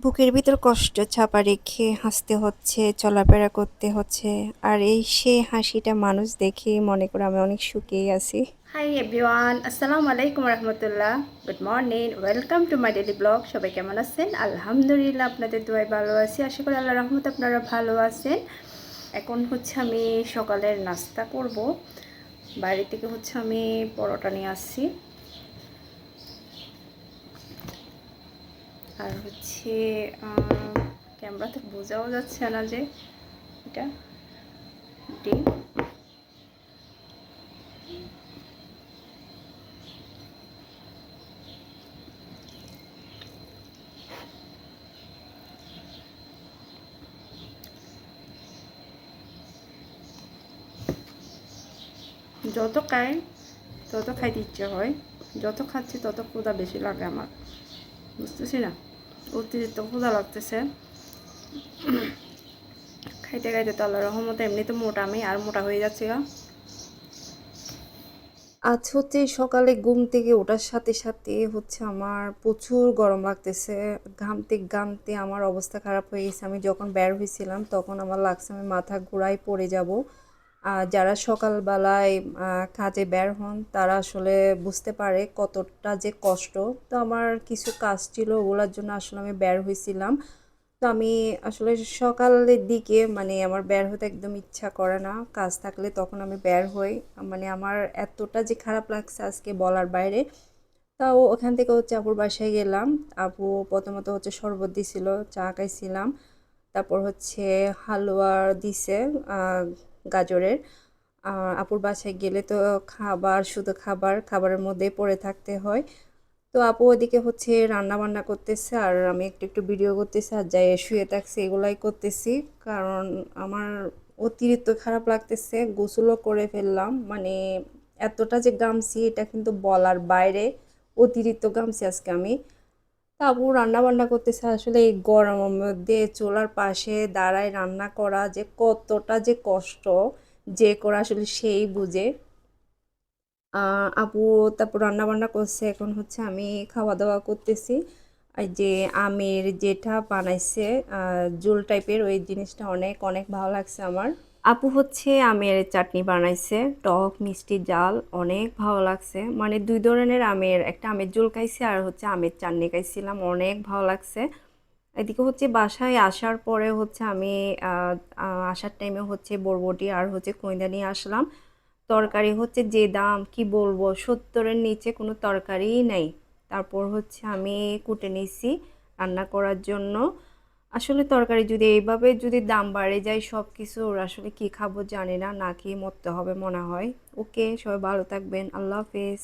বুকের ভিতর কষ্ট চাপা রেখে হাসতে হচ্ছে, চলাফেরা করতে হচ্ছে। আর এই সে হাসিটা মানুষ দেখে মনে করে আমি অনেক সুখেই আছি। হাই এভরিওয়ান, আসসালামু আলাইকুম রহমতুল্লাহ। Good morning, welcome to my daily blog. সবাই কেমন আছেন? আলহামদুলিল্লাহ, আপনাদের দোয়ায় ভালো আছি। আশা করি আল্লাহ রহমত আপনারা ভালো আছেন। এখন হচ্ছে আমি সকালের নাস্তা করব। বাইরে থেকে হচ্ছে আমি পরোটা নিয়ে আসছি। আর হচ্ছে ক্যামেরাতে বোঝাও যাচ্ছে না যে এটা ডিম। যত খাই তত খাইতে ইচ্ছে হয়, যত খাচ্ছি তত ক্ষুধা বেশি লাগে আমার, বুঝতেছি না, অতিরিক্ত ক্ষুধা লাগতেছে। খাইতে খাইতে তো আল্লাহর রহমতে এমনিতে মোটা, আমি আর মোটা হয়ে যাচ্ছি গা। আজ হচ্ছে সকালে ঘুম থেকে ওঠার সাথে সাথে হচ্ছে আমার প্রচুর গরম লাগতেছে। ঘামতে ঘামতে আমার অবস্থা খারাপ হয়ে গেছে। আমি যখন বের হয়েছিলাম তখন আমার লাগছে আমি মাথা ঘুরায় পড়ে যাব। আর যারা সকালবেলায় কাজে বের হন তারা আসলে বুঝতে পারে কতটা যে কষ্ট। তো আমার কিছু কাজ ছিল, ওগুলোর জন্য আসলে আমি বের হয়েছিলাম। তো আমি আসলে সকালের দিকে মানে আমার বের হতে একদম ইচ্ছা করে না, কাজ থাকলে তখন আমি বের হই। মানে আমার এতটা যে খারাপ লাগছে আজকে বলার বাইরে। তাও ওখান থেকে হচ্ছে আপুর বাসায় গেলাম। আপু প্রথমত হচ্ছে শরবত দিছিল, চা খাইছিলাম। তারপর হচ্ছে হালুয়া দিছে আহ, গাজরের। আপুর বাসায় গেলে তো খাবার, শুধু খাবার খাবারের মধ্যেই পড়ে থাকতে হয়। তো আপু ওদিকে হচ্ছে রান্না বান্না করতেছে আর আমি একটু একটু ভিডিও করতেছি আর যাই শুয়ে থাকছি এগুলাই করতেছি। কারণ আমার অতিরিক্ত খারাপ লাগতেছে, গোসলও করে ফেললাম। মানে এতটা যে গামছি এটা কিন্তু বলার বাইরে, অতিরিক্ত গামছি আজকে আমি। তা আপু রান্না বান্না করতেছে। আসলে এই গরমের মধ্যে চুলার পাশে দাঁড়ায় রান্না করা যে কতটা যে কষ্ট, যে করা আসলে সেই বুঝে। আপু তারপর রান্না বান্না করছে, এখন হচ্ছে আমি খাওয়া দাওয়া করতেছি। আর যে আমের যেটা বানাইছে জোল টাইপের, ওই জিনিসটা অনেক অনেক ভালো লাগছে আমার। আপু হচ্ছে আমের চাটনি বানাইছে, টক মিষ্টি জাল, অনেক ভালো লাগছে। মানে দুই ধরনের আমের, একটা আমের জোল খাইছি আর হচ্ছে আমের চাটনি খাইছিলাম, অনেক ভালো লাগছে। এদিকে হচ্ছে বাসায় আসার পরে হচ্ছে আমি আহ, আসার টাইমে হচ্ছে বরবটি আর হচ্ছে কইন্দা নিয়ে আসলাম। তরকারি হচ্ছে যে দাম কি বলবো, 70-এর নিচে কোনো তরকারিই নেই। তারপর হচ্ছে আমি কুটে নিছি রান্না করার জন্য। আসলে তরকারি যদি এইভাবে যদি দাম বাড়ে যায় সব কিছুর, আসলে কি খাবো জানি না, না খেয়ে মরতে হবে মনে হয়। ওকে, সবাই ভালো থাকবেন, আল্লাহ হাফেজ।